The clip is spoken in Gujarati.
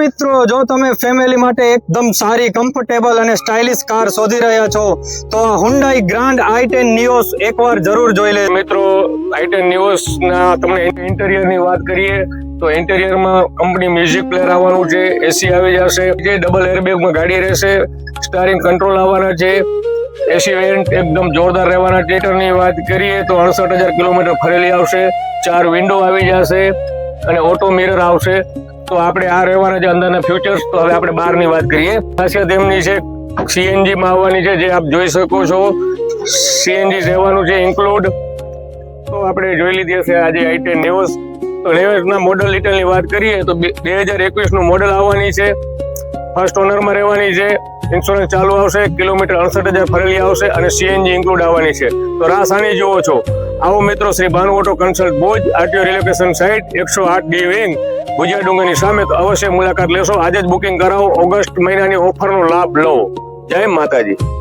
મિત્રો, જો તમે ફેમિલી માટે એકદમ સારી, કમ્ફર્ટેબલ અને સ્ટાઇલિશ કાર શોધી રહ્યા છો તો આ Hyundai Grand i10 Nios એકવાર જરૂર જોઈ લે. મિત્રો, i10 Nios ના તમને ઇન્ટિરિયર ની વાત કરીએ તો ઇન્ટિરિયર માં કંપની મ્યુઝિક પ્લેયર આવવાનું છે, એસી આવી જશે, જે ડબલ એરબેગ માં ગાડી રહેશે, સ્ટીયરિંગ કંટ્રોલ આવવાના છે, એસી વેરિયન્ટ એકદમ જોરદાર રહેવાના. ટેટરની વાત કરીએ તો 68,000 કિલોમીટર ફરેલી આવશે, 4 વિન્ડો આવી જશે અને ઓટો મિરર આવશે. તો આપણે આ રહેવાના છે અંદરના ફ્યુચર્સ. તો હવે આપણે બહારની વાત કરીએ. ખાસિયત એમની છે સીએનજી માં આવવાની છે, જે આપ જોઈ શકો છો. સીએનજી રહેવાનું છે ઇન્ક્લુડ. તો આપણે જોઈ લીધી હશે આજે i10 Nios. તો Nios ના મોડલ ડિટેલની વાત કરીએ તો 2021 નું મોડલ આવવાની છે, ફર્સ્ટ ઓનરમાં રહેવાની છે, ઇન્સ્યોરન્સ ચાલુ આવશે, કિલોમીટર 68,000 ફરેલી આવશે અને સીએનજી ઇન્ક્લુડ આવવાની છે. તો રાહ સાની જુઓ છો. આવો મિત્રો, Shri Bhanu auto consult Bhuj, RTO relocation site 108 D wing, bhujia ડુંગરની સામે. તો અવશ્ય મુલાકાત લેશો. આજે જ બુકિંગ કરાવો, ઓગસ્ટ મહિનાની ઓફરનો લાભ લો. જય માતાજી.